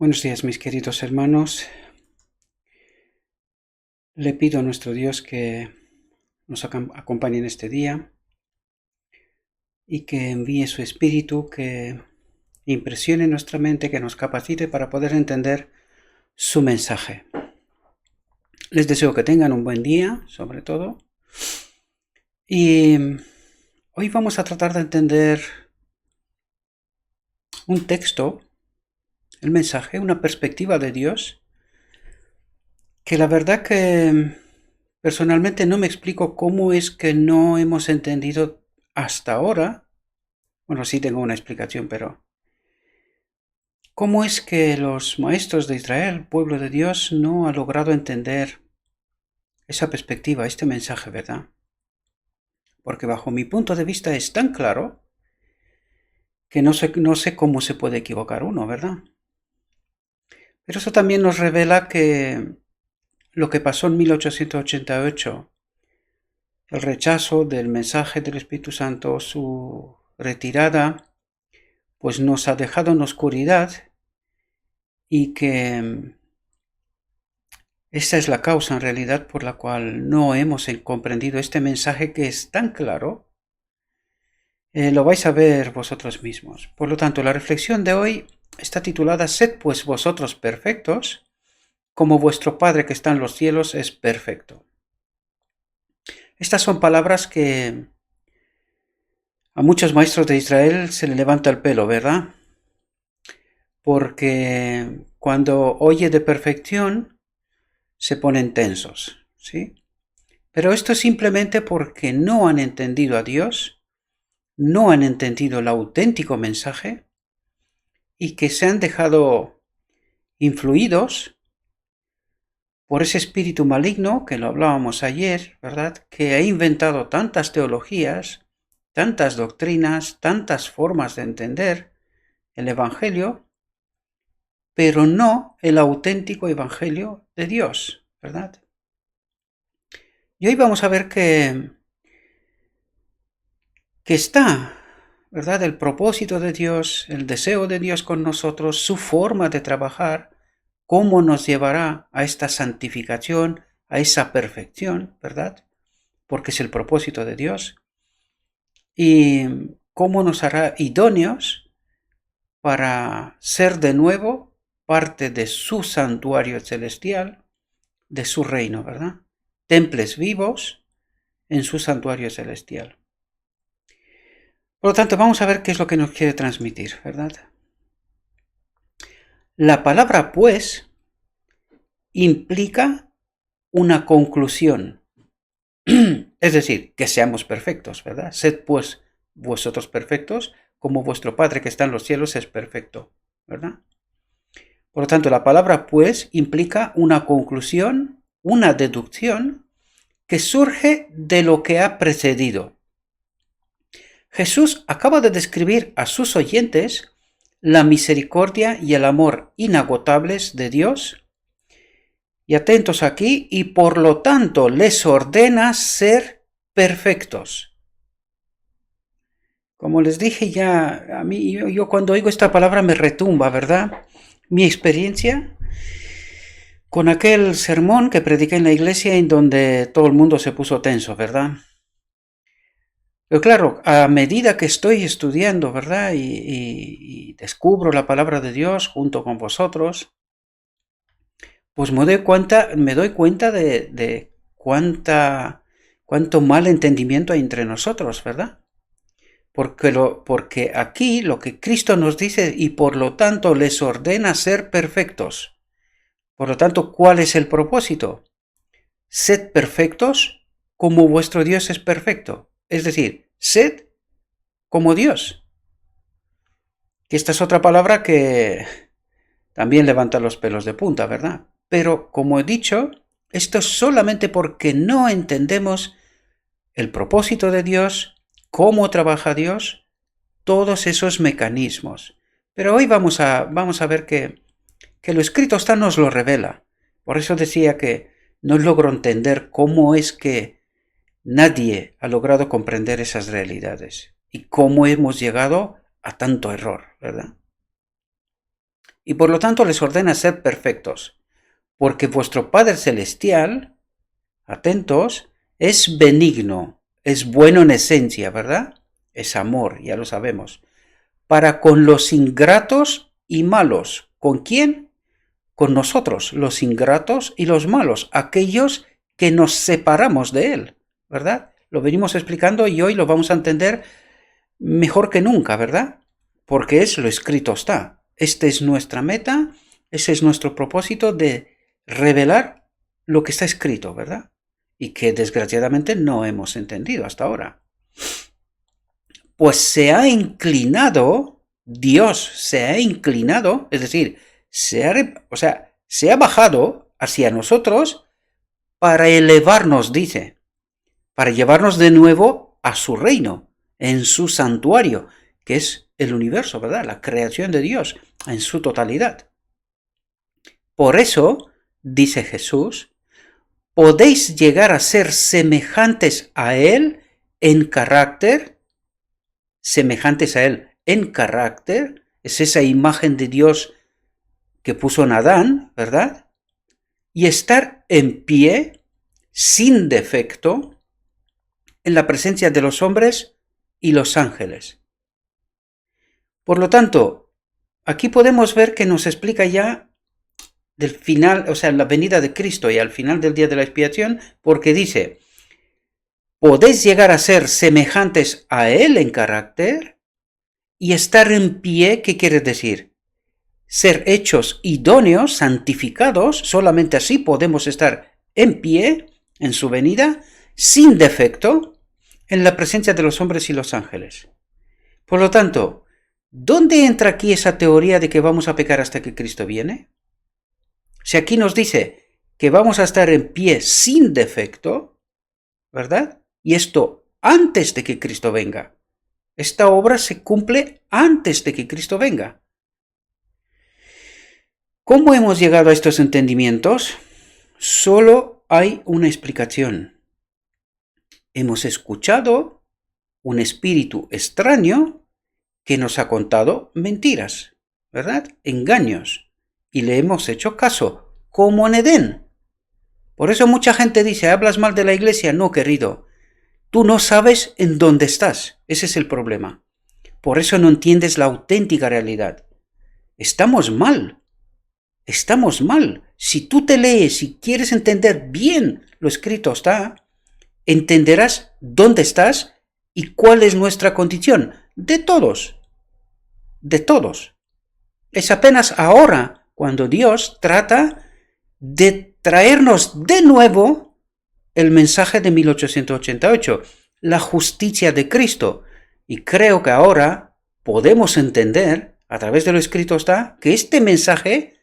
Buenos días, mis queridos hermanos. Le pido a nuestro Dios que nos acompañe en este día y que envíe su Espíritu, que impresione nuestra mente, que nos capacite para poder entender su mensaje. Les deseo que tengan un buen día, sobre todo. Y hoy vamos a tratar de entender un texto, el mensaje, una perspectiva de Dios, que la verdad que personalmente no me explico cómo es que no hemos entendido hasta ahora. Bueno, sí tengo una explicación, pero ¿cómo es que los maestros de Israel, pueblo de Dios, no ha logrado entender esa perspectiva, este mensaje, verdad? Porque bajo mi punto de vista es tan claro que no sé cómo se puede equivocar uno, ¿verdad? Pero eso también nos revela que lo que pasó en 1888, el rechazo del mensaje del Espíritu Santo, su retirada, pues nos ha dejado en oscuridad y que esta es la causa en realidad por la cual no hemos comprendido este mensaje que es tan claro. Lo vais a ver vosotros mismos. Por lo tanto, la reflexión de hoy está titulada Sed pues vosotros perfectos, como vuestro Padre que está en los cielos es perfecto. Estas son palabras que a muchos maestros de Israel se le levanta el pelo, ¿verdad? Porque cuando oye de perfección se ponen tensos, ¿sí? Pero esto es simplemente porque no han entendido a Dios, no han entendido el auténtico mensaje y que se han dejado influidos por ese espíritu maligno, que lo hablábamos ayer, ¿verdad? Que ha inventado tantas teologías, tantas doctrinas, tantas formas de entender el Evangelio, pero no el auténtico Evangelio de Dios, ¿verdad? Y hoy vamos a ver que está, ¿verdad? El propósito de Dios, el deseo de Dios con nosotros, su forma de trabajar, cómo nos llevará a esta santificación, a esa perfección, ¿verdad? Porque es el propósito de Dios. Y cómo nos hará idóneos para ser de nuevo parte de su santuario celestial, de su reino, ¿verdad? Templos vivos en su santuario celestial. Por lo tanto, vamos a ver qué es lo que nos quiere transmitir, ¿verdad? La palabra pues implica una conclusión, es decir, que seamos perfectos, ¿verdad? Sed pues vosotros perfectos, como vuestro Padre que está en los cielos es perfecto, ¿verdad? Por lo tanto, la palabra pues implica una conclusión, una deducción que surge de lo que ha precedido. Jesús acaba de describir a sus oyentes la misericordia y el amor inagotables de Dios. Y atentos aquí, y por lo tanto les ordena ser perfectos. Como les dije ya, a mí, yo cuando oigo esta palabra me retumba, ¿verdad? Mi experiencia con aquel sermón que prediqué en la iglesia en donde todo el mundo se puso tenso, ¿verdad? Pero claro, a medida que estoy estudiando, ¿verdad? Y descubro la palabra de Dios junto con vosotros, pues me doy cuenta de cuánto mal entendimiento hay entre nosotros, ¿verdad? Porque aquí lo que Cristo nos dice, y por lo tanto les ordena ser perfectos. Por lo tanto, ¿cuál es el propósito? Sed perfectos como vuestro Dios es perfecto. Es decir, sed como Dios. Que esta es otra palabra que también levanta los pelos de punta, ¿verdad? Pero, como he dicho, esto es solamente porque no entendemos el propósito de Dios, cómo trabaja Dios, todos esos mecanismos. Pero hoy vamos a ver que lo escrito está nos lo revela. Por eso decía que no logro entender cómo es que nadie ha logrado comprender esas realidades y cómo hemos llegado a tanto error, ¿verdad? y por lo tanto les ordena ser perfectos, porque vuestro Padre Celestial, atentos, es benigno, es bueno en esencia, ¿verdad? Es amor, ya lo sabemos, para con los ingratos y malos. ¿Con quién? Con nosotros, los ingratos y los malos, aquellos que nos separamos de Él, ¿verdad? Lo venimos explicando y hoy lo vamos a entender mejor que nunca, ¿verdad? Porque es lo escrito está. Esta es nuestra meta, ese es nuestro propósito de revelar lo que está escrito, ¿verdad? Y que desgraciadamente no hemos entendido hasta ahora. Pues se ha inclinado, Dios se ha inclinado, es decir, se ha bajado hacia nosotros para elevarnos, dice, para llevarnos de nuevo a su reino, en su santuario, que es el universo, ¿verdad? La creación de Dios en su totalidad. Por eso, dice Jesús, podéis llegar a ser semejantes a Él en carácter, semejantes a Él en carácter, es esa imagen de Dios que puso en Adán, ¿verdad? Y estar en pie, sin defecto, en la presencia de los hombres y los ángeles. Por lo tanto, aquí podemos ver que nos explica ya del final, o sea, la venida de Cristo y al final del día de la expiación, porque dice, podéis llegar a ser semejantes a Él en carácter y estar en pie, ¿qué quiere decir? Ser hechos idóneos, santificados, solamente así podemos estar en pie en su venida, sin defecto, en la presencia de los hombres y los ángeles. Por lo tanto, ¿dónde entra aquí esa teoría de que vamos a pecar hasta que Cristo viene? Si aquí nos dice que vamos a estar en pie sin defecto, ¿verdad? Y esto antes de que Cristo venga. Esta obra se cumple antes de que Cristo venga. ¿Cómo hemos llegado a estos entendimientos? Solo hay una explicación. Hemos escuchado un espíritu extraño que nos ha contado mentiras, ¿verdad? Engaños. Y le hemos hecho caso, como en Edén. Por eso mucha gente dice, ¿hablas mal de la iglesia? No, querido. Tú no sabes en dónde estás. Ese es el problema. Por eso no entiendes la auténtica realidad. Estamos mal. Estamos mal. Si tú te lees y quieres entender bien lo escrito está, entenderás dónde estás y cuál es nuestra condición. De todos. De todos. Es apenas ahora cuando Dios trata de traernos de nuevo el mensaje de 1888, la justicia de Cristo. Y creo que ahora podemos entender, a través de lo escrito está, que este mensaje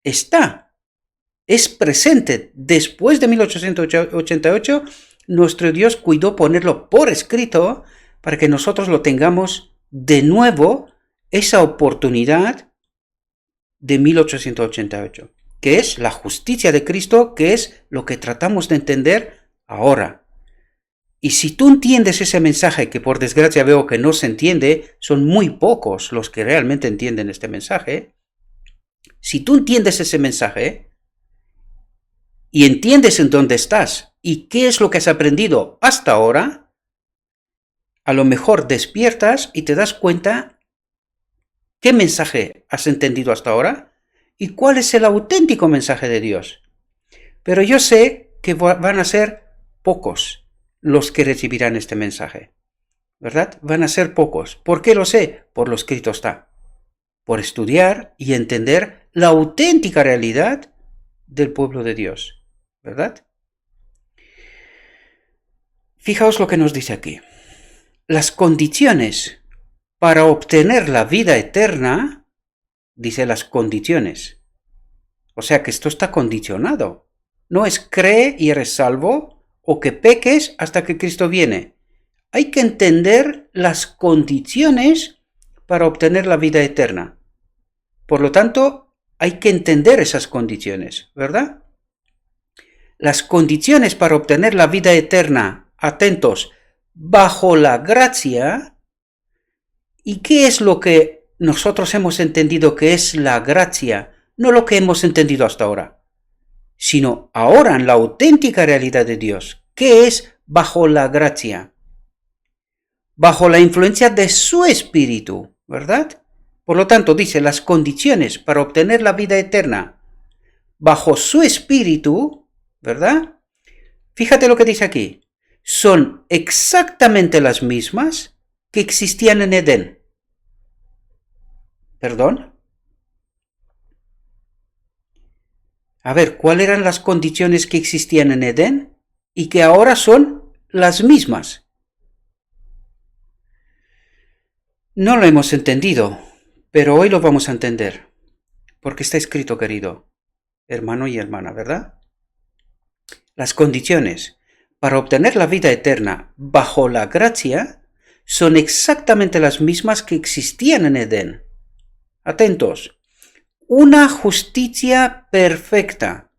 es presente. Después de 1888, nuestro Dios cuidó ponerlo por escrito para que nosotros lo tengamos de nuevo, esa oportunidad de 1888, que es la justicia de Cristo, que es lo que tratamos de entender ahora. Y si tú entiendes ese mensaje, que por desgracia veo que no se entiende, son muy pocos los que realmente entienden este mensaje. Si tú entiendes ese mensaje y entiendes en dónde estás y qué es lo que has aprendido hasta ahora, a lo mejor despiertas y te das cuenta qué mensaje has entendido hasta ahora y cuál es el auténtico mensaje de Dios. Pero yo sé que van a ser pocos los que recibirán este mensaje, ¿verdad? Van a ser pocos. ¿Por qué lo sé? Por lo escrito está. Por estudiar y entender la auténtica realidad del pueblo de Dios, ¿verdad? Fijaos lo que nos dice aquí. Las condiciones para obtener la vida eterna, dice las condiciones. O sea que esto está condicionado. No es cree y eres salvo o que peques hasta que Cristo viene. Hay que entender las condiciones para obtener la vida eterna. Por lo tanto, hay que entender esas condiciones, ¿verdad? Las condiciones para obtener la vida eterna, atentos, bajo la gracia. ¿Y qué es lo que nosotros hemos entendido que es la gracia, no lo que hemos entendido hasta ahora, sino ahora en la auténtica realidad de Dios. ¿Qué es bajo la gracia? Bajo la influencia de su Espíritu, ¿verdad? Por lo tanto, dice, las condiciones para obtener la vida eterna bajo su Espíritu, ¿verdad? Fíjate lo que dice aquí. Son exactamente las mismas que existían en Edén. ¿Perdón? A ver, ¿cuáles eran las condiciones que existían en Edén y que ahora son las mismas? No lo hemos entendido, pero hoy lo vamos a entender, porque está escrito, querido hermano y hermana, ¿verdad? Las condiciones para obtener la vida eterna bajo la gracia son exactamente las mismas que existían en Edén. Atentos. Una justicia perfecta,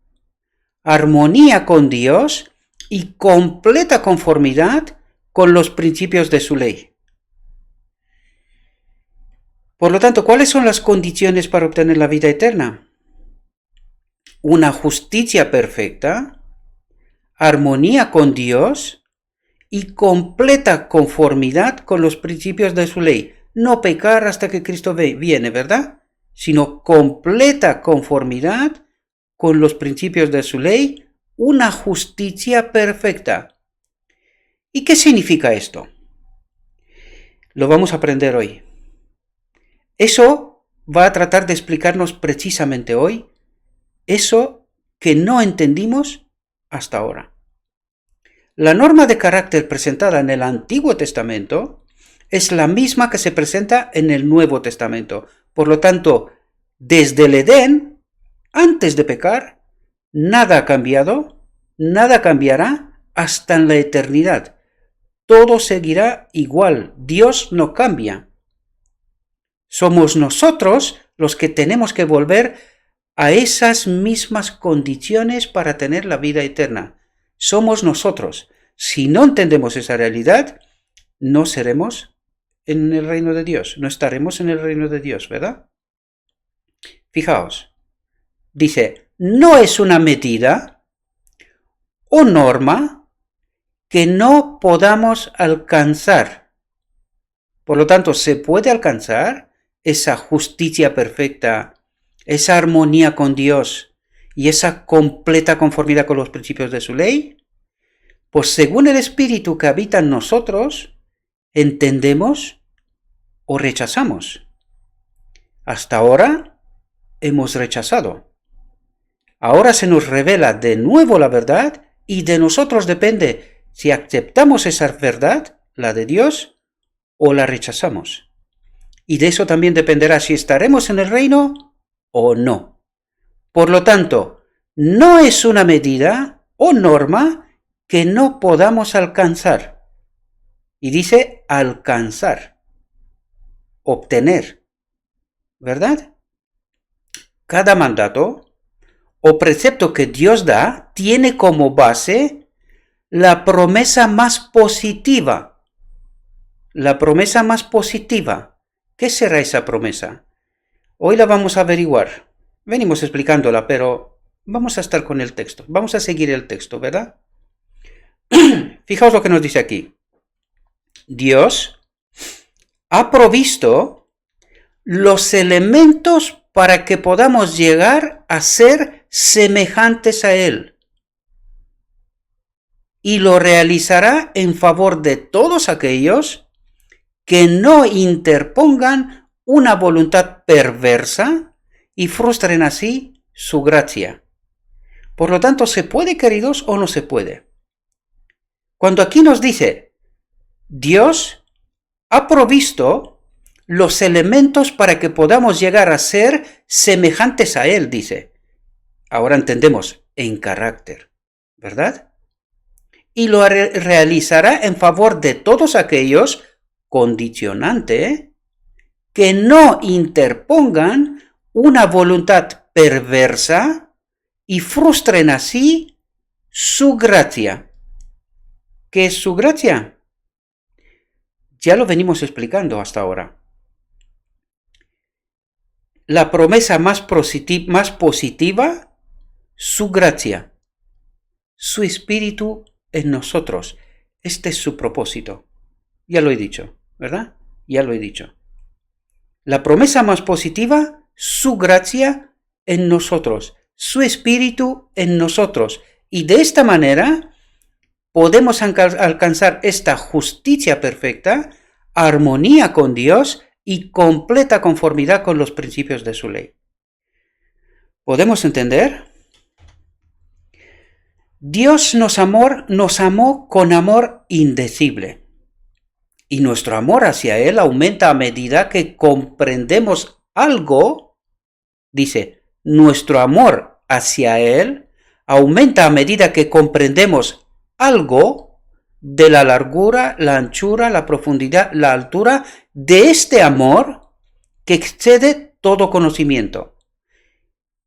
armonía con Dios y completa conformidad con los principios de su ley. Por lo tanto, ¿cuáles son las condiciones para obtener la vida eterna? Una justicia perfecta, armonía con Dios y completa conformidad con los principios de su ley. No pecar hasta que Cristo viene, ¿verdad? Sino completa conformidad con los principios de su ley, una justicia perfecta. ¿Y qué significa esto? Lo vamos a aprender hoy. Eso va a tratar de explicarnos precisamente hoy eso que no entendimos hasta ahora. La norma de carácter presentada en el Antiguo Testamento es la misma que se presenta en el Nuevo Testamento. Por lo tanto, desde el Edén, antes de pecar, nada ha cambiado, nada cambiará hasta en la eternidad. Todo seguirá igual. Dios no cambia. Somos nosotros los que tenemos que volver a esas mismas condiciones para tener la vida eterna. Somos nosotros. Si no entendemos esa realidad, no seremos en el reino de Dios, no estaremos en el reino de Dios, ¿verdad? Fijaos, dice, no es una medida o norma que no podamos alcanzar. Por lo tanto, se puede alcanzar esa justicia perfecta, esa armonía con Dios y esa completa conformidad con los principios de su ley, pues según el Espíritu que habita en nosotros, entendemos o rechazamos. Hasta ahora hemos rechazado. Ahora se nos revela de nuevo la verdad y de nosotros depende si aceptamos esa verdad, la de Dios, o la rechazamos. Y de eso también dependerá si estaremos en el reino o no. Por lo tanto, no es una medida o norma que no podamos alcanzar. Y dice alcanzar, obtener, ¿verdad? Cada mandato o precepto que Dios da tiene como base la promesa más positiva. La promesa más positiva. ¿Qué será esa promesa? Hoy la vamos a averiguar. Venimos explicándola, pero vamos a estar con el texto. Vamos a seguir el texto, ¿verdad? Fijaos lo que nos dice aquí. Dios ha provisto los elementos para que podamos llegar a ser semejantes a Él. Y lo realizará en favor de todos aquellos que no interpongan una voluntad perversa y frustren así su gracia. Por lo tanto, ¿se puede, queridos, o no se puede? Cuando aquí nos dice, Dios ha provisto los elementos para que podamos llegar a ser semejantes a Él, dice. Ahora entendemos, en carácter, ¿verdad? Y lo realizará en favor de todos aquellos, condicionante, que no interpongan una voluntad perversa y frustren así su gracia. ¿Qué es su gracia? Ya lo venimos explicando hasta ahora. la promesa más positiva, su gracia, su espíritu en nosotros. Este es su propósito. Ya lo he dicho, ¿verdad? Ya lo he dicho. La promesa más positiva, su gracia en nosotros, su espíritu en nosotros. Y de esta manera podemos alcanzar esta justicia perfecta, armonía con Dios y completa conformidad con los principios de su ley. ¿Podemos entender? Dios nos amó con amor indecible. Y nuestro amor hacia Él aumenta a medida que comprendemos algo. Dice, nuestro amor hacia Él aumenta a medida que comprendemos algo de la largura, la anchura, la profundidad, la altura de este amor que excede todo conocimiento.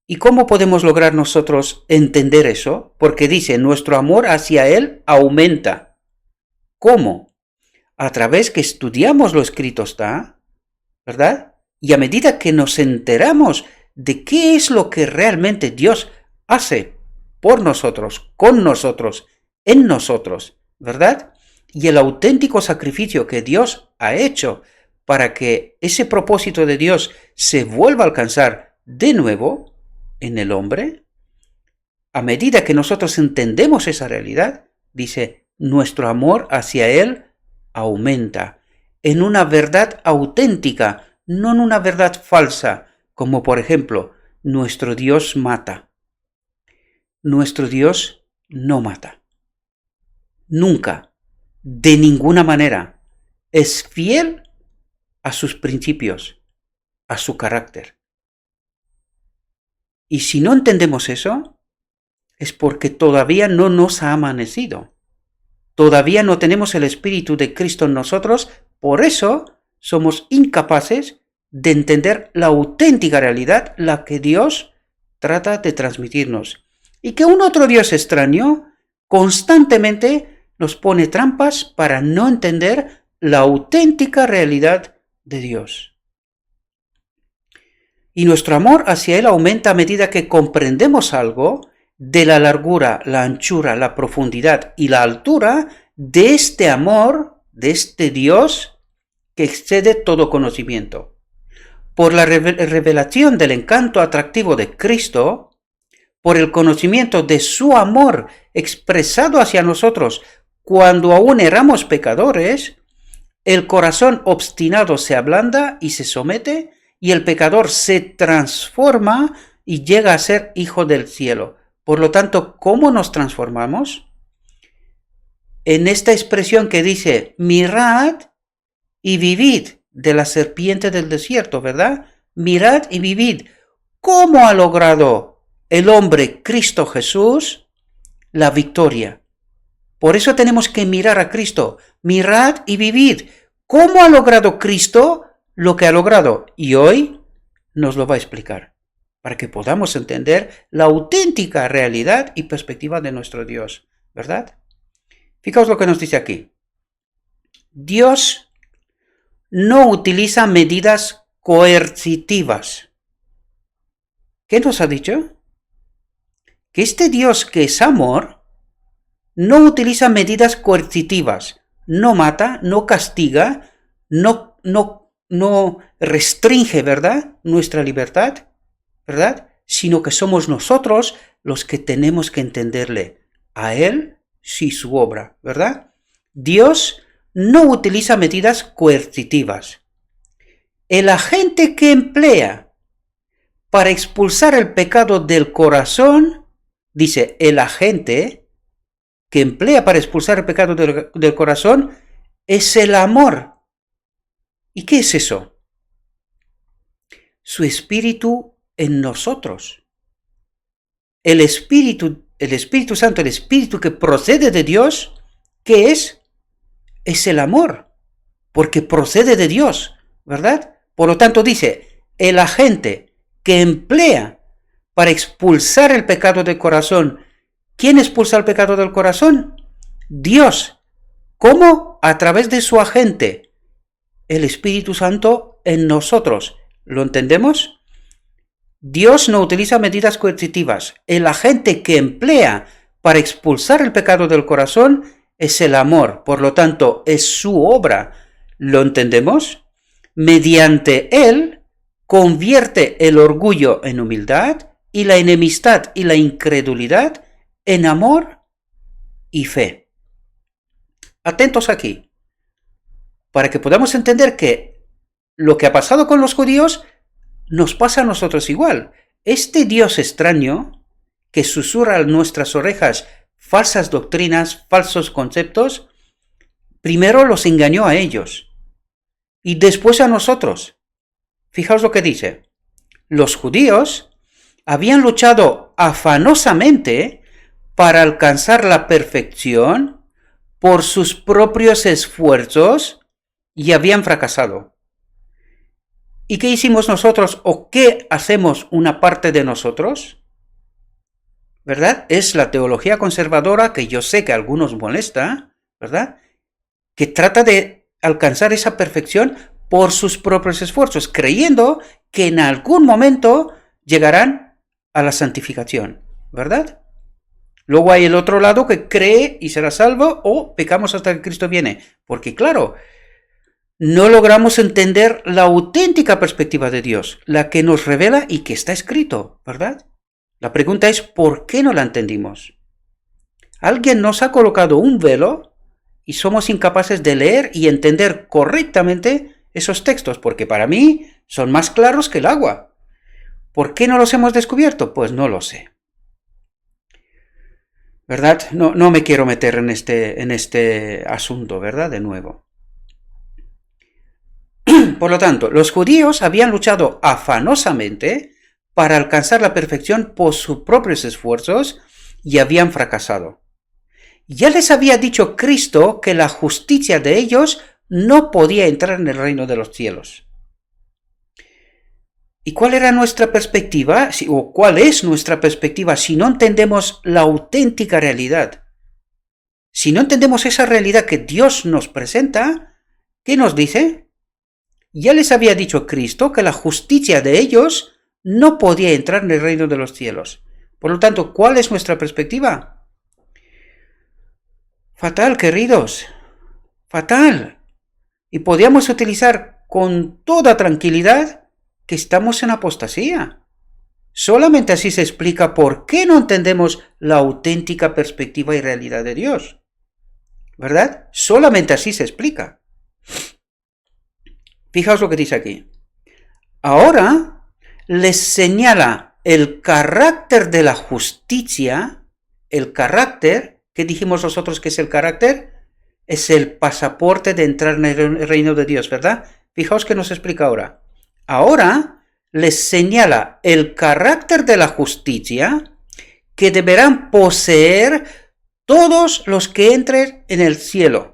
¿Y cómo podemos lograr nosotros entender eso? Porque dice, nuestro amor hacia Él aumenta. ¿Cómo? A través que estudiamos lo escrito está, ¿verdad? Y a medida que nos enteramos de qué es lo que realmente Dios hace por nosotros, con nosotros, en nosotros, ¿verdad? Y el auténtico sacrificio que Dios ha hecho para que ese propósito de Dios se vuelva a alcanzar de nuevo en el hombre, a medida que nosotros entendemos esa realidad, dice, nuestro amor hacia Él aumenta en una verdad auténtica, no en una verdad falsa, como por ejemplo, nuestro Dios mata. Nuestro Dios no mata. Nunca, de ninguna manera, es fiel a sus principios, a su carácter. Y si no entendemos eso, es porque todavía no nos ha amanecido. Todavía no tenemos el Espíritu de Cristo en nosotros, por eso somos incapaces de entender la auténtica realidad, la que Dios trata de transmitirnos. Y que un otro Dios extraño constantemente nos pone trampas para no entender la auténtica realidad de Dios. Y nuestro amor hacia Él aumenta a medida que comprendemos algo de la largura, la anchura, la profundidad y la altura de este amor, de este Dios que excede todo conocimiento. Por la revelación del encanto atractivo de Cristo, por el conocimiento de su amor expresado hacia nosotros cuando aún éramos pecadores, el corazón obstinado se ablanda y se somete, y el pecador se transforma y llega a ser hijo del cielo. Por lo tanto, ¿cómo nos transformamos? En esta expresión que dice, mirad y vivid, de la serpiente del desierto, ¿verdad? Mirad y vivid. ¿Cómo ha logrado el hombre Cristo Jesús la victoria? Por eso tenemos que mirar a Cristo. Mirad y vivid. ¿Cómo ha logrado Cristo lo que ha logrado? Y hoy nos lo va a explicar, para que podamos entender la auténtica realidad y perspectiva de nuestro Dios, ¿verdad? Fijaos lo que nos dice aquí. Dios no utiliza medidas coercitivas. ¿Qué nos ha dicho? Que este Dios que es amor no utiliza medidas coercitivas, no mata, no castiga, no restringe, ¿verdad?, nuestra libertad, ¿verdad?, sino que somos nosotros los que tenemos que entenderle a Él y su obra, ¿verdad? Dios no utiliza medidas coercitivas. El agente que emplea para expulsar el pecado del corazón, dice, el agente que emplea para expulsar el pecado del corazón es el amor. ¿Y qué es eso? Su espíritu en nosotros. El Espíritu Santo, el Espíritu que procede de Dios, ¿qué es? Es el amor, porque procede de Dios, ¿verdad? Por lo tanto dice, el agente que emplea para expulsar el pecado del corazón. ¿Quién expulsa el pecado del corazón? Dios. ¿Cómo? A través de su agente, el Espíritu Santo en nosotros. ¿Lo entendemos? Dios no utiliza medidas coercitivas. El agente que emplea para expulsar el pecado del corazón es el amor. Por lo tanto, es su obra. ¿Lo entendemos? Mediante él convierte el orgullo en humildad y la enemistad y la incredulidad en amor y fe. Atentos aquí, para que podamos entender que lo que ha pasado con los judíos nos pasa a nosotros igual. Este Dios extraño que susurra en nuestras orejas falsas doctrinas, falsos conceptos, primero los engañó a ellos y después a nosotros. Fijaos lo que dice. Los judíos habían luchado afanosamente para alcanzar la perfección por sus propios esfuerzos y habían fracasado. ¿Y qué hicimos nosotros o qué hacemos una parte de nosotros? ¿Verdad? Es la teología conservadora que yo sé que a algunos molesta, ¿verdad? Que trata de alcanzar esa perfección por sus propios esfuerzos, creyendo que en algún momento llegarán a la santificación, ¿verdad? Luego hay el otro lado que cree y será salvo o pecamos hasta que Cristo viene. Porque claro, no logramos entender la auténtica perspectiva de Dios, la que nos revela y que está escrito, ¿verdad? La pregunta es, ¿por qué no la entendimos? Alguien nos ha colocado un velo y somos incapaces de leer y entender correctamente esos textos, porque para mí son más claros que el agua. ¿Por qué no los hemos descubierto? Pues no lo sé. ¿Verdad? No me quiero meter en este asunto, ¿verdad? De nuevo. Por lo tanto, los judíos habían luchado afanosamente para alcanzar la perfección por sus propios esfuerzos y habían fracasado. Ya les había dicho Cristo que la justicia de ellos no podía entrar en el reino de los cielos. ¿Y cuál era nuestra perspectiva? ¿O cuál es nuestra perspectiva si no entendemos la auténtica realidad? Si no entendemos esa realidad que Dios nos presenta, ¿qué nos dice? Ya les había dicho Cristo que la justicia de ellos no podía entrar en el reino de los cielos. Por lo tanto, ¿cuál es nuestra perspectiva? Fatal, queridos. Fatal. Y podríamos utilizar con toda tranquilidad que estamos en apostasía. Solamente así se explica por qué no entendemos la auténtica perspectiva y realidad de Dios. ¿Verdad? Solamente así se explica. Fijaos lo que dice aquí. Ahora les señala el carácter de la justicia, el carácter, ¿qué dijimos nosotros que es el carácter? Es el pasaporte de entrar en el reino de Dios, ¿verdad? Fijaos que nos explica ahora. Ahora les señala el carácter de la justicia que deberán poseer todos los que entren en el cielo.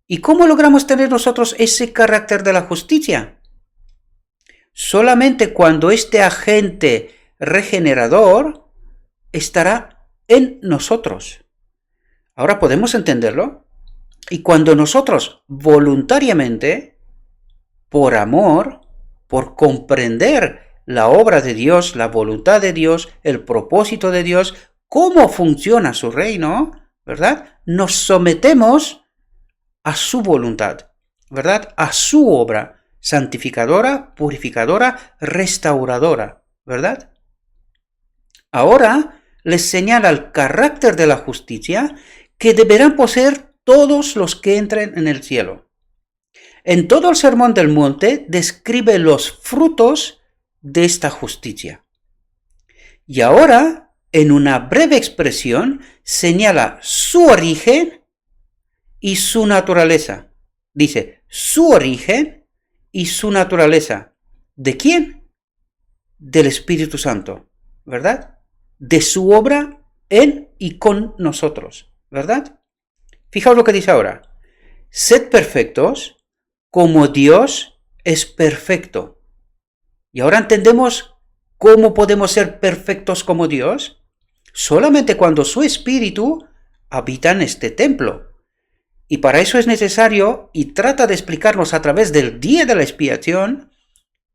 ¿Y cómo logramos tener nosotros ese carácter de la justicia? Solamente cuando este agente regenerador estará en nosotros. Ahora podemos entenderlo. Y cuando nosotros voluntariamente, por amor, por comprender la obra de Dios, la voluntad de Dios, el propósito de Dios, cómo funciona su reino, ¿verdad? Nos sometemos a su voluntad, ¿verdad? A su obra santificadora, purificadora, restauradora, ¿verdad? Ahora les señala el carácter de la justicia que deberán poseer todos los que entren en el cielo. En todo el Sermón del Monte describe los frutos de esta justicia. Y ahora, en una breve expresión, señala su origen y su naturaleza. Dice, su origen y su naturaleza. ¿De quién? Del Espíritu Santo, ¿verdad? De su obra en y con nosotros, ¿verdad? Fijaos lo que dice ahora. Sed perfectos como Dios es perfecto. Y ahora entendemos cómo podemos ser perfectos como Dios. Solamente cuando su Espíritu habita en este templo. Y para eso es necesario, y trata de explicarnos a través del día de la expiación,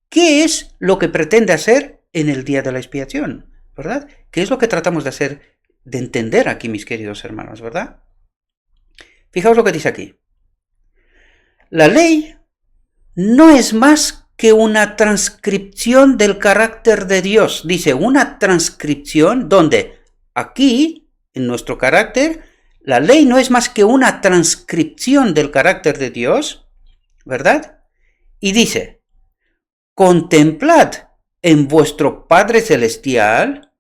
qué es lo que pretende hacer en el día de la expiación, ¿verdad? ¿Qué es lo que tratamos de hacer, de entender aquí, mis queridos hermanos, ¿verdad? Fijaos lo que dice aquí. La ley no es más que una transcripción del carácter de Dios. Dice, una transcripción donde aquí, en nuestro carácter, la ley no es más que una transcripción del carácter de Dios, ¿verdad? Y dice, contemplad en vuestro Padre Celestial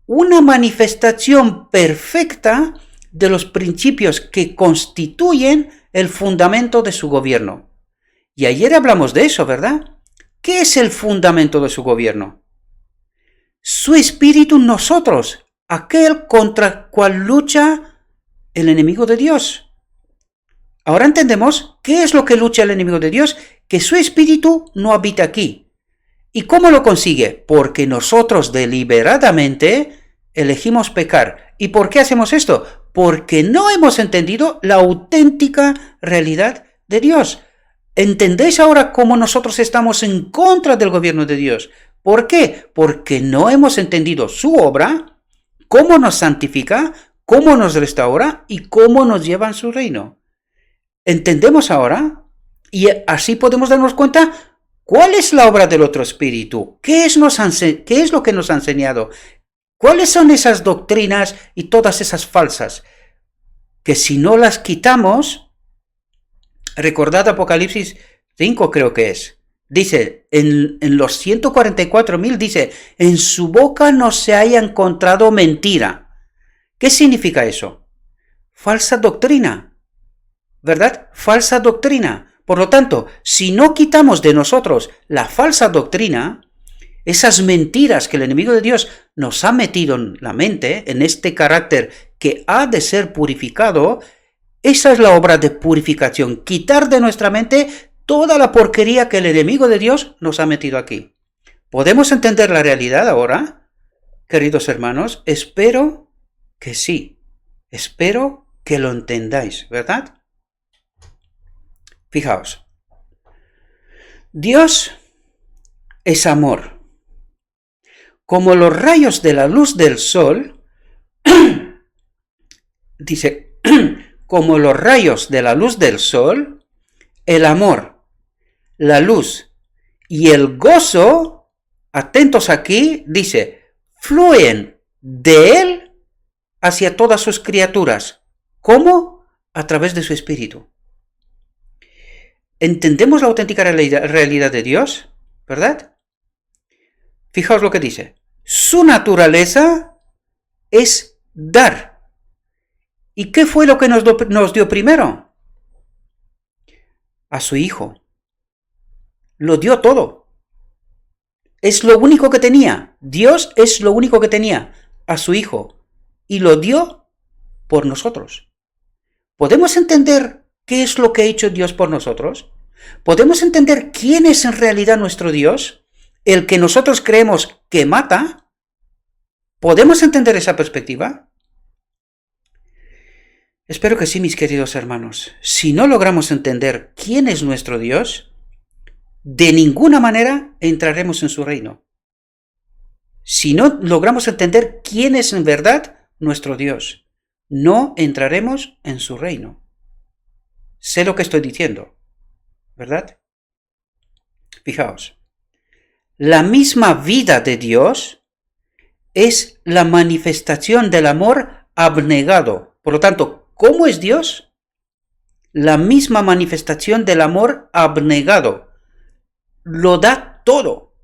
una manifestación perfecta de los principios que constituyen el fundamento de su gobierno. Y ayer hablamos de eso, ¿verdad? ¿Qué es el fundamento de su gobierno? Su espíritu en nosotros, aquel contra el cual lucha el enemigo de Dios. Ahora entendemos qué es lo que lucha el enemigo de Dios, que su espíritu no habita aquí. ¿Y cómo lo consigue? Porque nosotros deliberadamente elegimos pecar. ¿Y por qué hacemos esto? Porque no hemos entendido la auténtica realidad de Dios. ¿Entendéis ahora cómo nosotros estamos en contra del gobierno de Dios? ¿Por qué? Porque no hemos entendido su obra, cómo nos santifica, cómo nos restaura y cómo nos lleva en su reino. ¿Entendemos ahora? Y así podemos darnos cuenta cuál es la obra del otro espíritu, qué es lo que nos ha enseñado, cuáles son esas doctrinas y todas esas falsas, que si no las quitamos, recordad Apocalipsis 5 creo que es, dice, en los 144.000 dice, en su boca no se haya encontrado mentira. ¿Qué significa eso? Falsa doctrina, ¿verdad? Falsa doctrina. Por lo tanto, si no quitamos de nosotros la falsa doctrina, esas mentiras que el enemigo de Dios nos ha metido en la mente, en este carácter que ha de ser purificado, esa es la obra de purificación, quitar de nuestra mente toda la porquería que el enemigo de Dios nos ha metido aquí. ¿Podemos entender la realidad ahora, queridos hermanos? Espero que sí. Espero que lo entendáis, ¿verdad? Fijaos. Dios es amor. Como los rayos de la luz del sol, dice, como los rayos de la luz del sol, el amor, la luz y el gozo, atentos aquí, dice, fluyen de él hacia todas sus criaturas. ¿Cómo? A través de su espíritu. ¿Entendemos la auténtica realidad de Dios? ¿Verdad? Fijaos lo que dice. Su naturaleza es dar. ¿Y qué fue lo que nos dio primero? A su Hijo. Lo dio todo. Es lo único que tenía. Dios es lo único que tenía. A su Hijo. Y lo dio por nosotros. ¿Podemos entender qué es lo que ha hecho Dios por nosotros? ¿Podemos entender quién es en realidad nuestro Dios? El que nosotros creemos que mata. ¿Podemos entender esa perspectiva? Espero que sí, mis queridos hermanos. Si no logramos entender quién es nuestro Dios, de ninguna manera entraremos en su reino. Si no logramos entender quién es en verdad nuestro Dios, no entraremos en su reino. Sé lo que estoy diciendo, ¿verdad? Fijaos, la misma vida de Dios es la manifestación del amor abnegado. Por lo tanto, ¿cómo es Dios? La misma manifestación del amor abnegado. Lo da todo.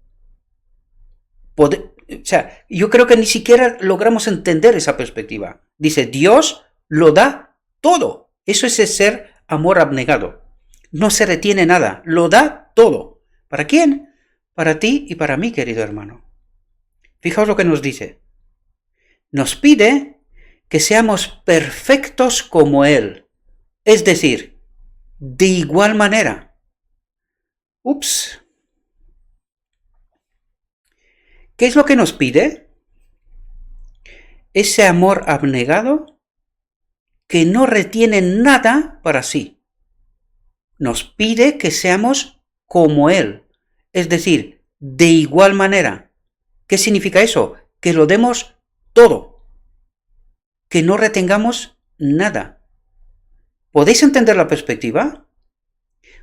Yo creo que ni siquiera logramos entender esa perspectiva. Dice, Dios lo da todo. Eso es ser amor abnegado. No se retiene nada, lo da todo. ¿Para quién? Para ti y para mí, querido hermano. Fijaos lo que nos dice. Nos pide que seamos perfectos como Él. Es decir, de igual manera. ¿Qué es lo que nos pide? Ese amor abnegado que no retiene nada para sí. Nos pide que seamos como Él, es decir, de igual manera. ¿Qué significa eso? Que lo demos todo, que no retengamos nada. ¿Podéis entender la perspectiva?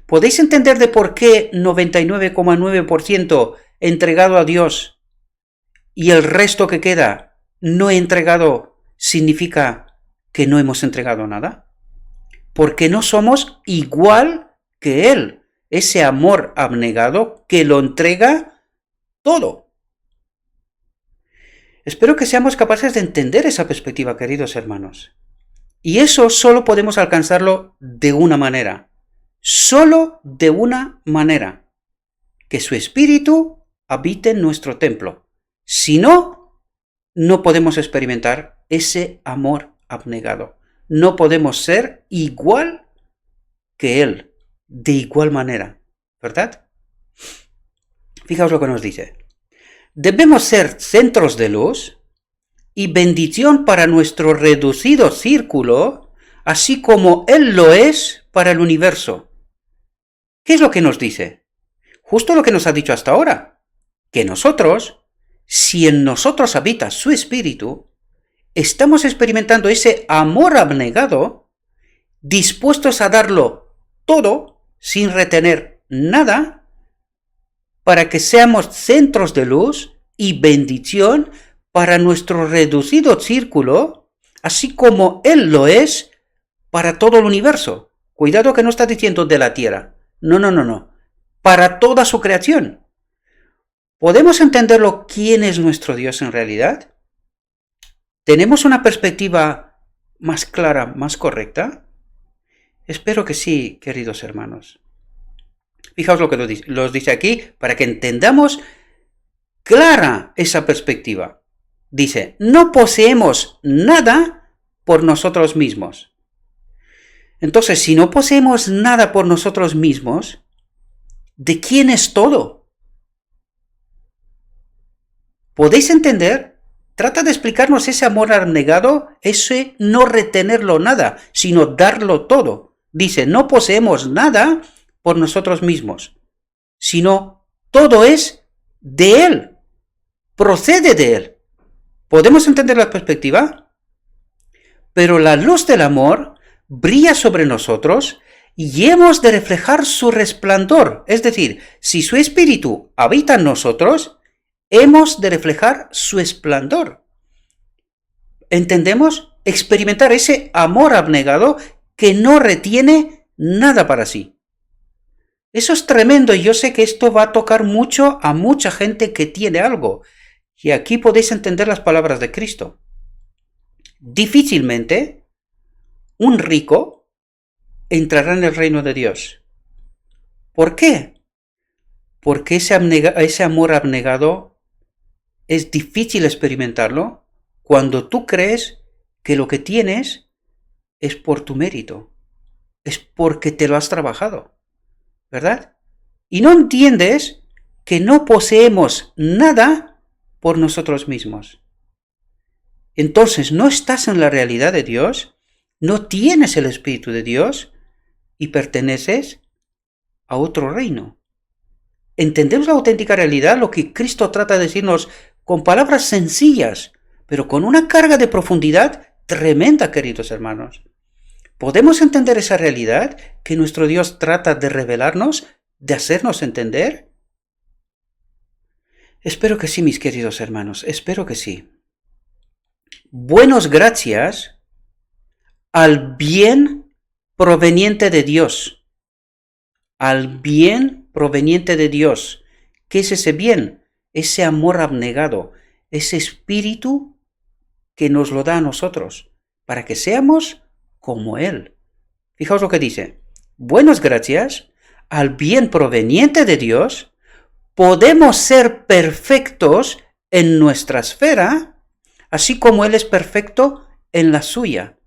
¿Podéis entender de por qué 99,9% entregado a Dios y el resto que queda no entregado significa que no hemos entregado nada? Porque no somos igual que Él, ese amor abnegado que lo entrega todo. Espero que seamos capaces de entender esa perspectiva, queridos hermanos. Y eso solo podemos alcanzarlo de una manera. Solo de una manera. Que su Espíritu habite en nuestro templo. Si no, no podemos experimentar ese amor abnegado. No podemos ser igual que Él, de igual manera, ¿verdad? Fijaos lo que nos dice. Debemos ser centros de luz y bendición para nuestro reducido círculo, así como Él lo es para el universo. ¿Qué es lo que nos dice? Justo lo que nos ha dicho hasta ahora, que nosotros, si en nosotros habita su Espíritu, estamos experimentando ese amor abnegado, dispuestos a darlo todo, sin retener nada, para que seamos centros de luz y bendición para nuestro reducido círculo, así como Él lo es para todo el universo. Cuidado que no está diciendo de la Tierra. No. Para toda su creación. ¿Podemos entenderlo quién es nuestro Dios en realidad? ¿Tenemos una perspectiva más clara, más correcta? Espero que sí, queridos hermanos. Fijaos lo que los dice aquí para que entendamos clara esa perspectiva. Dice, no poseemos nada por nosotros mismos. Entonces, si no poseemos nada por nosotros mismos, ¿de quién es todo? ¿Podéis entender? Trata de explicarnos ese amor abnegado, ese no retenerlo nada, sino darlo todo. Dice, no poseemos nada por nosotros mismos, sino todo es de Él, procede de Él. ¿Podemos entender la perspectiva? Pero la luz del amor brilla sobre nosotros y hemos de reflejar su resplandor. Es decir, si su Espíritu habita en nosotros, hemos de reflejar su esplendor. ¿Entendemos? Experimentar ese amor abnegado que no retiene nada para sí. Eso es tremendo y yo sé que esto va a tocar mucho a mucha gente que tiene algo. Y aquí podéis entender las palabras de Cristo. Difícilmente un rico entrará en el reino de Dios. ¿Por qué? Porque ese amor abnegado es difícil experimentarlo cuando tú crees que lo que tienes es por tu mérito, es porque te lo has trabajado, ¿verdad? Y no entiendes que no poseemos nada por nosotros mismos. Entonces no estás en la realidad de Dios, no tienes el Espíritu de Dios y perteneces a otro reino. ¿Entendemos la auténtica realidad? Lo que Cristo trata de decirnos con palabras sencillas, pero con una carga de profundidad tremenda, queridos hermanos. ¿Podemos entender esa realidad que nuestro Dios trata de revelarnos, de hacernos entender? Espero que sí, mis queridos hermanos, espero que sí. Buenos gracias al bien proveniente de Dios. Al bien proveniente de Dios. ¿Qué es ese bien? Ese amor abnegado, ese espíritu que nos lo da a nosotros, para que seamos como Él. Fijaos lo que dice. Buenas gracias al bien proveniente de Dios, podemos ser perfectos en nuestra esfera, así como Él es perfecto en la suya.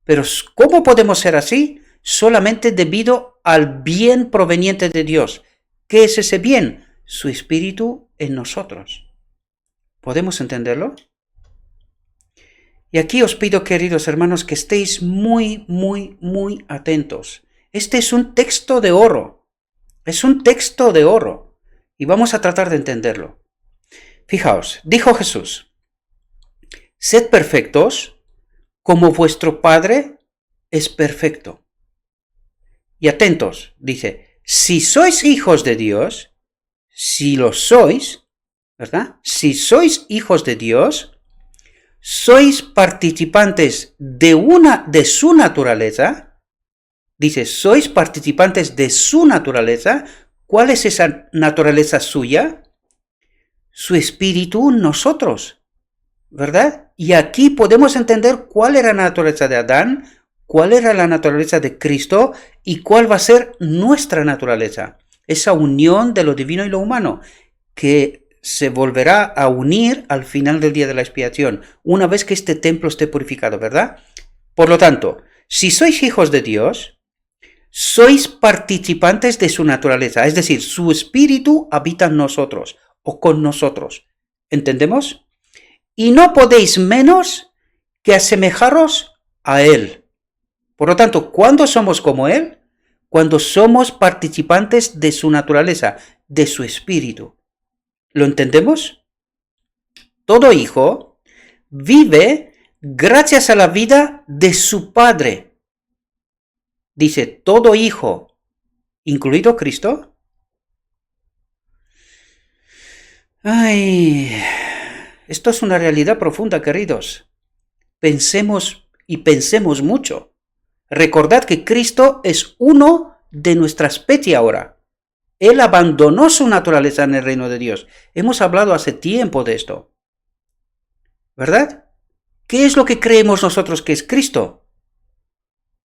Pero ¿cómo podemos ser así? Solamente debido al bien proveniente de Dios. ¿Qué es ese bien? Su Espíritu en nosotros. ¿Podemos entenderlo? Y aquí os pido, queridos hermanos, que estéis muy atentos. Este es un texto de oro. Es un texto de oro. Y vamos a tratar de entenderlo. Fijaos, dijo Jesús, sed perfectos como vuestro Padre es perfecto. Y atentos, dice, si sois hijos de Dios, si lo sois, ¿verdad? Si sois hijos de Dios, sois participantes de su naturaleza. Dice, sois participantes de su naturaleza. ¿Cuál es esa naturaleza suya? Su espíritu en nosotros, ¿verdad? Y aquí podemos entender cuál era la naturaleza de Adán, cuál era la naturaleza de Cristo y cuál va a ser nuestra naturaleza. Esa unión de lo divino y lo humano, que se volverá a unir al final del día de la expiación, una vez que este templo esté purificado, ¿verdad? Por lo tanto, si sois hijos de Dios, sois participantes de su naturaleza, es decir, su espíritu habita en nosotros o con nosotros. ¿Entendemos? Y no podéis menos que asemejaros a Él. Por lo tanto, ¿cuándo somos como Él? Cuando somos participantes de su naturaleza, de su espíritu. ¿Lo entendemos? Todo hijo vive gracias a la vida de su padre. Dice, todo hijo, incluido Cristo. Ay, esto es una realidad profunda, queridos. Pensemos y pensemos mucho. Recordad que Cristo es uno de nuestra especie ahora. Él abandonó su naturaleza en el reino de Dios. Hemos hablado hace tiempo de esto. ¿Verdad? ¿Qué es lo que creemos nosotros que es Cristo?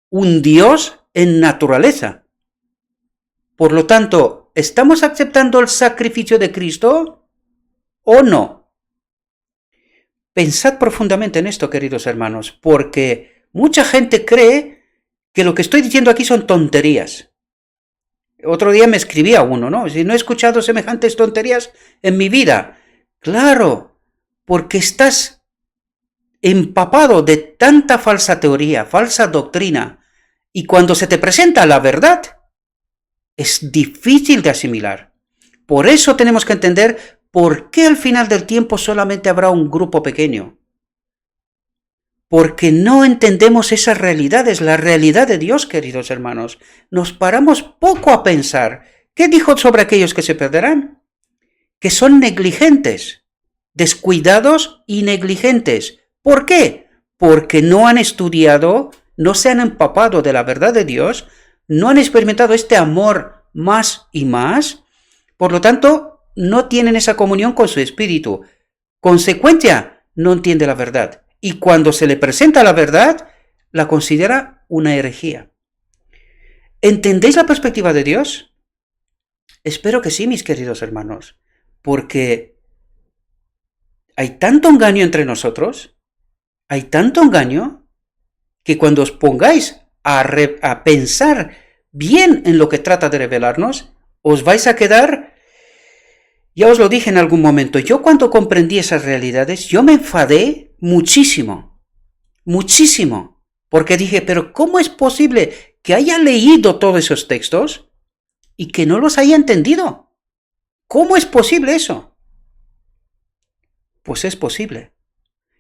Un Dios en naturaleza. Por lo tanto, ¿estamos aceptando el sacrificio de Cristo o no? Pensad profundamente en esto, queridos hermanos, porque mucha gente cree que lo que estoy diciendo aquí son tonterías. Otro día me escribía uno, ¿no? Si no he escuchado semejantes tonterías en mi vida. Claro, porque estás empapado de tanta falsa teoría, falsa doctrina, y cuando se te presenta la verdad, es difícil de asimilar. Por eso tenemos que entender por qué al final del tiempo solamente habrá un grupo pequeño. Porque no entendemos esas realidades, la realidad de Dios, queridos hermanos. Nos paramos poco a pensar. ¿Qué dijo sobre aquellos que se perderán? Que son negligentes, descuidados y negligentes. ¿Por qué? Porque no han estudiado, no se han empapado de la verdad de Dios, no han experimentado este amor más y más, por lo tanto, no tienen esa comunión con su espíritu. Consecuencia, no entiende la verdad. Y cuando se le presenta la verdad, la considera una herejía. ¿Entendéis la perspectiva de Dios? Espero que sí, mis queridos hermanos, porque hay tanto engaño entre nosotros, hay tanto engaño, que cuando os pongáis a pensar bien en lo que trata de revelarnos, os vais a quedar. Ya os lo dije en algún momento, yo cuando comprendí esas realidades, yo me enfadé muchísimo, porque dije, pero ¿cómo es posible que haya leído todos esos textos y que no los haya entendido? ¿Cómo es posible eso? Pues es posible.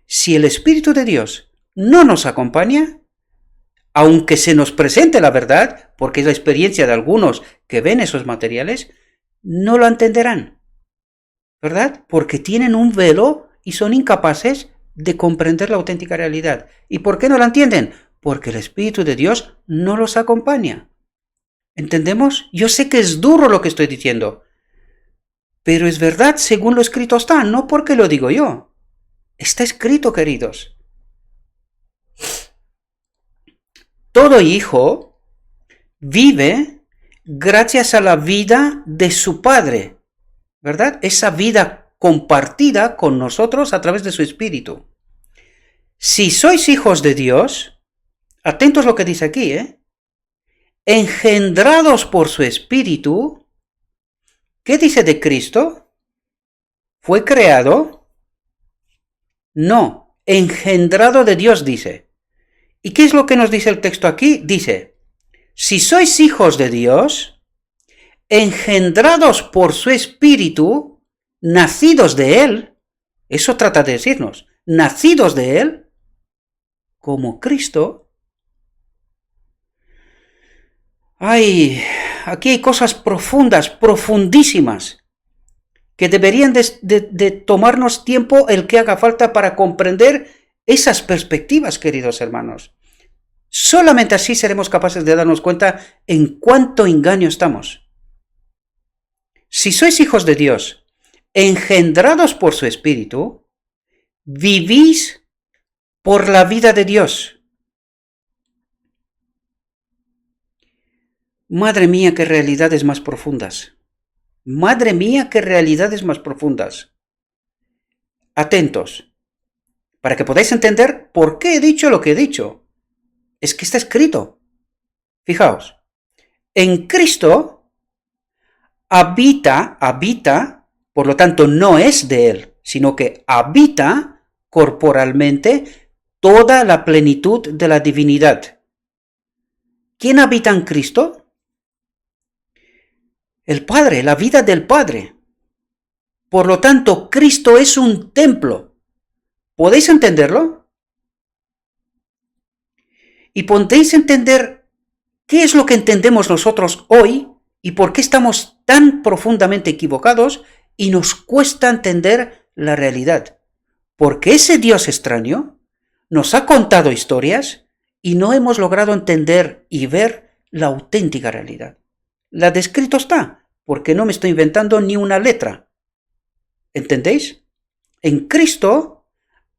Si el Espíritu de Dios no nos acompaña, aunque se nos presente la verdad, porque es la experiencia de algunos que ven esos materiales, no lo entenderán. ¿Verdad? Porque tienen un velo y son incapaces de comprender la auténtica realidad. ¿Y por qué no la entienden? Porque el Espíritu de Dios no los acompaña. ¿Entendemos? Yo sé que es duro lo que estoy diciendo, pero es verdad según lo escrito está, no porque lo digo yo. Está escrito, queridos. Todo hijo vive gracias a la vida de su padre. ¿Verdad? Esa vida compartida con nosotros a través de su espíritu. Si sois hijos de Dios, atentos a lo que dice aquí, engendrados por su espíritu, ¿qué dice de Cristo? ¿Fue creado? No, engendrado de Dios dice. ¿Y qué es lo que nos dice el texto aquí? Dice, si sois hijos de Dios, engendrados por su espíritu, nacidos de Él, eso trata de decirnos, nacidos de Él, como Cristo. Aquí hay cosas profundas, profundísimas, que deberían de tomarnos tiempo el que haga falta para comprender esas perspectivas, queridos hermanos. Solamente así seremos capaces de darnos cuenta en cuánto engaño estamos. Si sois hijos de Dios, engendrados por su Espíritu, vivís por la vida de Dios. Madre mía, qué realidades más profundas. Madre mía, qué realidades más profundas. Atentos, para que podáis entender por qué he dicho lo que he dicho. Es que está escrito. Fijaos, en Cristo habita, por lo tanto no es de Él, sino que habita corporalmente toda la plenitud de la divinidad. ¿Quién habita en Cristo? El Padre, la vida del Padre. Por lo tanto, Cristo es un templo. ¿Podéis entenderlo? Y podéis entender qué es lo que entendemos nosotros hoy y por qué estamos tan profundamente equivocados y nos cuesta entender la realidad. Porque ese Dios extraño nos ha contado historias y no hemos logrado entender y ver la auténtica realidad. La descrito está, porque no me estoy inventando ni una letra. ¿Entendéis? En Cristo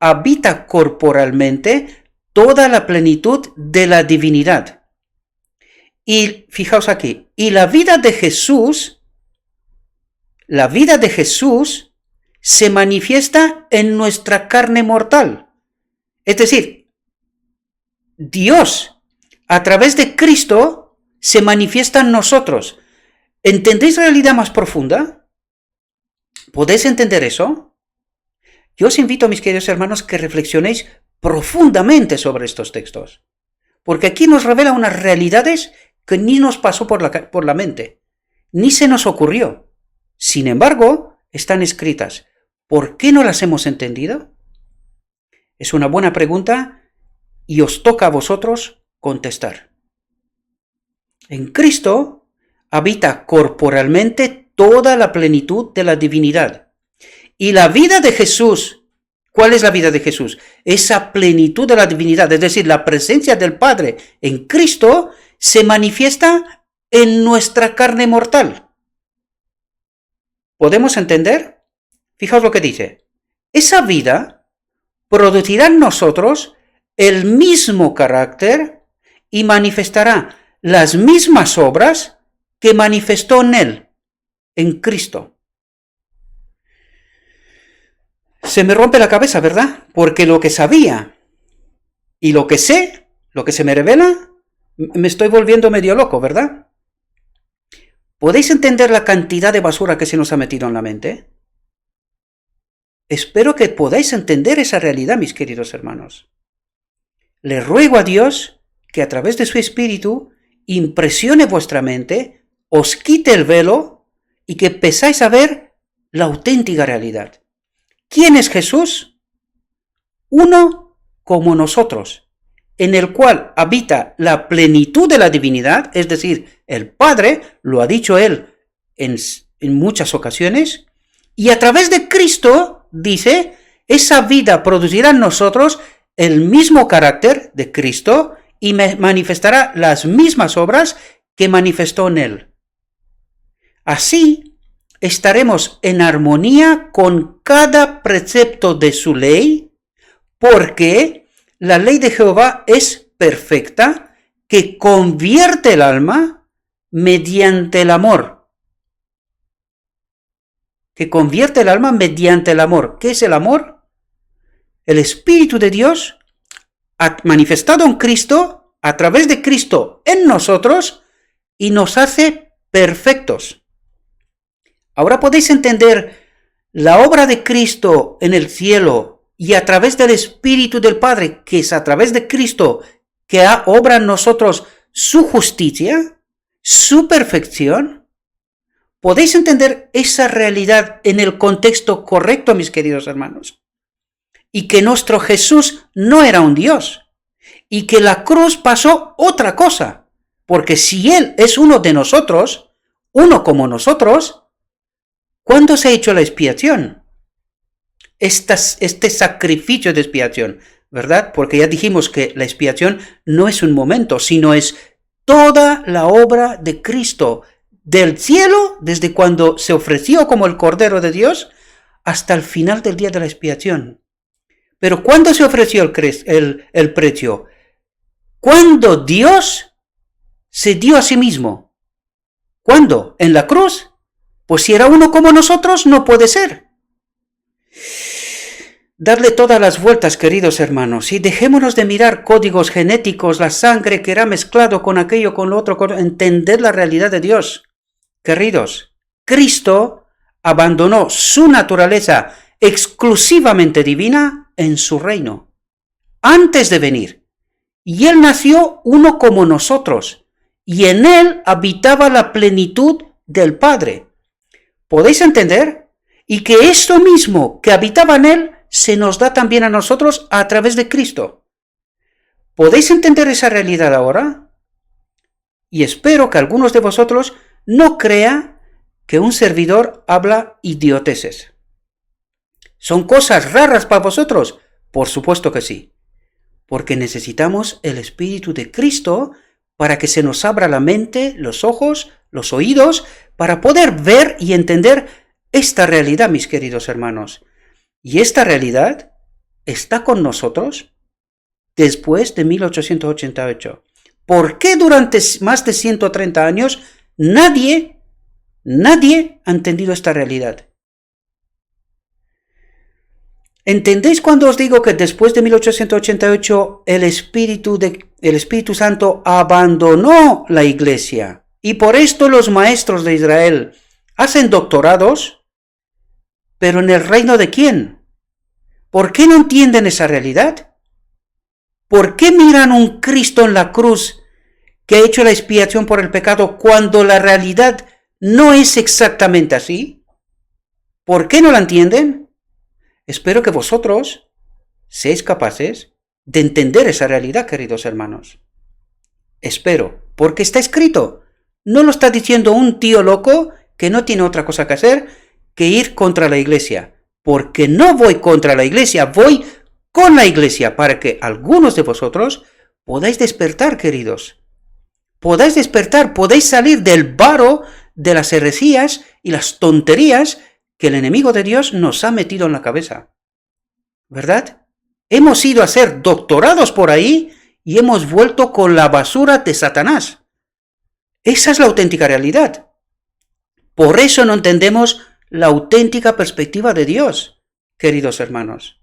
habita corporalmente toda la plenitud de la divinidad. Y fijaos aquí, y la vida de Jesús se manifiesta en nuestra carne mortal. Es decir, Dios, a través de Cristo, se manifiesta en nosotros. ¿Entendéis la realidad más profunda? ¿Podéis entender eso? Yo os invito, mis queridos hermanos, que reflexionéis profundamente sobre estos textos, porque aquí nos revela unas realidades que ni nos pasó por la mente, ni se nos ocurrió. Sin embargo, están escritas. ¿Por qué no las hemos entendido? Es una buena pregunta y os toca a vosotros contestar. En Cristo habita corporalmente toda la plenitud de la divinidad. Y la vida de Jesús, ¿cuál es la vida de Jesús? Esa plenitud de la divinidad, es decir, la presencia del Padre en Cristo se manifiesta en nuestra carne mortal. ¿Podemos entender? Fijaos lo que dice. Esa vida producirá en nosotros el mismo carácter y manifestará las mismas obras que manifestó en Él, en Cristo. Se me rompe la cabeza, ¿verdad? Porque lo que sabía y lo que sé, lo que se me revela, me estoy volviendo medio loco, ¿verdad? ¿Podéis entender la cantidad de basura que se nos ha metido en la mente? Espero que podáis entender esa realidad, mis queridos hermanos. Le ruego a Dios que a través de su Espíritu impresione vuestra mente, os quite el velo y que empezáis a ver la auténtica realidad. ¿Quién es Jesús? Uno como nosotros, en el cual habita la plenitud de la divinidad, es decir, el Padre, lo ha dicho Él en muchas ocasiones, y a través de Cristo, dice, esa vida producirá en nosotros el mismo carácter de Cristo y manifestará las mismas obras que manifestó en Él. Así, estaremos en armonía con cada precepto de su ley, porque la ley de Jehová es perfecta, que convierte el alma mediante el amor. Que convierte el alma mediante el amor. ¿Qué es el amor? El Espíritu de Dios manifestado en Cristo, a través de Cristo en nosotros, y nos hace perfectos. Ahora podéis entender la obra de Cristo en el cielo y a través del Espíritu del Padre, que es a través de Cristo que obra en nosotros su justicia, su perfección. ¿Podéis entender esa realidad en el contexto correcto, mis queridos hermanos? Y que nuestro Jesús no era un Dios, y que la cruz pasó otra cosa, porque si Él es uno de nosotros, uno como nosotros, ¿cuándo se ha hecho la expiación? Este sacrificio de expiación, ¿verdad? Porque ya dijimos que la expiación no es un momento, sino es toda la obra de Cristo, del cielo, desde cuando se ofreció como el Cordero de Dios, hasta el final del día de la expiación. Pero ¿cuándo se ofreció el precio? Cuando Dios se dio a sí mismo. ¿Cuándo? ¿En la cruz? Pues si era uno como nosotros, no puede ser. Darle todas las vueltas, queridos hermanos, y dejémonos de mirar códigos genéticos, la sangre que era mezclado con aquello, con lo otro, entender la realidad de Dios. Queridos, Cristo abandonó su naturaleza exclusivamente divina en su reino, antes de venir. Y Él nació uno como nosotros, y en Él habitaba la plenitud del Padre. ¿Podéis entender? Y que esto mismo que habitaba en Él se nos da también a nosotros a través de Cristo. ¿Podéis entender esa realidad ahora? Y espero que algunos de vosotros no crean que un servidor habla idioteces. ¿Son cosas raras para vosotros? Por supuesto que sí. Porque necesitamos el Espíritu de Cristo para que se nos abra la mente, los ojos, los oídos, para poder ver y entender esta realidad, mis queridos hermanos. Y esta realidad está con nosotros después de 1888. ¿Por qué durante más de 130 años nadie ha entendido esta realidad? ¿Entendéis cuando os digo que después de 1888 el Espíritu Santo abandonó la Iglesia? Y por esto los maestros de Israel hacen doctorados, pero ¿en el reino de quién? ¿Por qué no entienden esa realidad? ¿Por qué miran un Cristo en la cruz que ha hecho la expiación por el pecado cuando la realidad no es exactamente así? ¿Por qué no la entienden? Espero que vosotros seáis capaces de entender esa realidad, queridos hermanos. Espero, porque está escrito. No lo está diciendo un tío loco que no tiene otra cosa que hacer que ir contra la Iglesia. Porque no voy contra la Iglesia, voy con la Iglesia para que algunos de vosotros podáis despertar, queridos. Podáis despertar, podáis salir del varo de las heresías y las tonterías que el enemigo de Dios nos ha metido en la cabeza. ¿Verdad? Hemos ido a ser doctorados por ahí y hemos vuelto con la basura de Satanás. Esa es la auténtica realidad. Por eso no entendemos la auténtica perspectiva de Dios, queridos hermanos.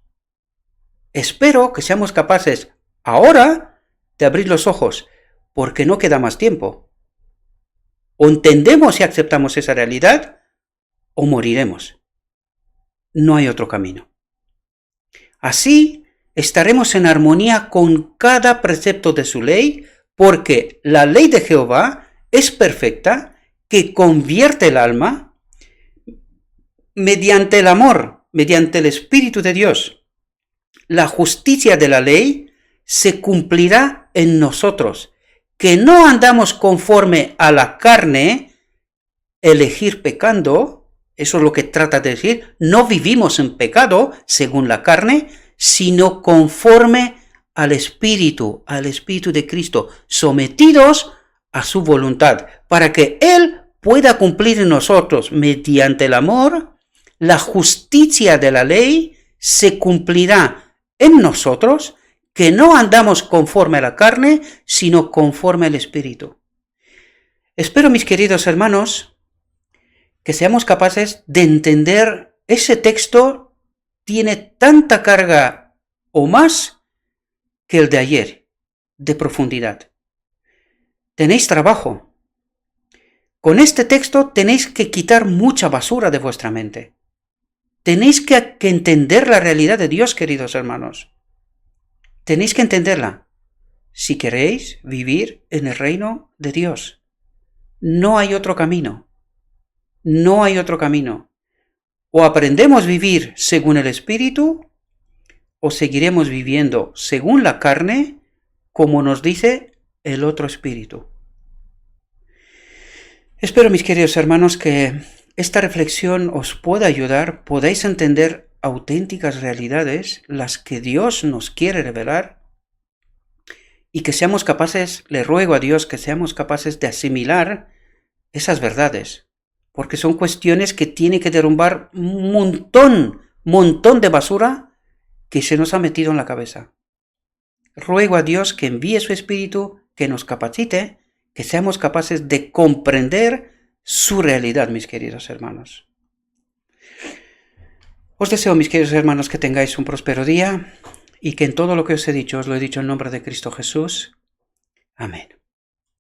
Espero que seamos capaces ahora de abrir los ojos, porque no queda más tiempo. O entendemos y aceptamos esa realidad, o moriremos. No hay otro camino. Así estaremos en armonía con cada precepto de su ley, porque la ley de Jehová es perfecta, que convierte el alma mediante el amor, mediante el Espíritu de Dios. La justicia de la ley se cumplirá en nosotros, que no andamos conforme a la carne, elegir pecando. Eso es lo que trata de decir. No vivimos en pecado según la carne, sino conforme al Espíritu de Cristo, sometidos a su voluntad, para que Él pueda cumplir en nosotros mediante el amor. La justicia de la ley se cumplirá en nosotros, que no andamos conforme a la carne, sino conforme al Espíritu. Espero, mis queridos hermanos, que seamos capaces de entender ese texto. Tiene tanta carga o más que el de ayer, de profundidad. Tenéis trabajo. Con este texto tenéis que quitar mucha basura de vuestra mente. Tenéis que entender la realidad de Dios, queridos hermanos. Tenéis que entenderla si queréis vivir en el reino de Dios. No hay otro camino. No hay otro camino. O aprendemos a vivir según el Espíritu, o seguiremos viviendo según la carne, como nos dice el otro Espíritu. Espero, mis queridos hermanos, que esta reflexión os pueda ayudar, podáis entender auténticas realidades, las que Dios nos quiere revelar, y que seamos capaces, le ruego a Dios que seamos capaces de asimilar esas verdades, porque son cuestiones que tiene que derrumbar un montón de basura que se nos ha metido en la cabeza. Ruego a Dios que envíe su Espíritu, que nos capacite, que seamos capaces de comprender su realidad, mis queridos hermanos. Os deseo, mis queridos hermanos, que tengáis un próspero día y que en todo lo que os he dicho, os lo he dicho en nombre de Cristo Jesús. Amén.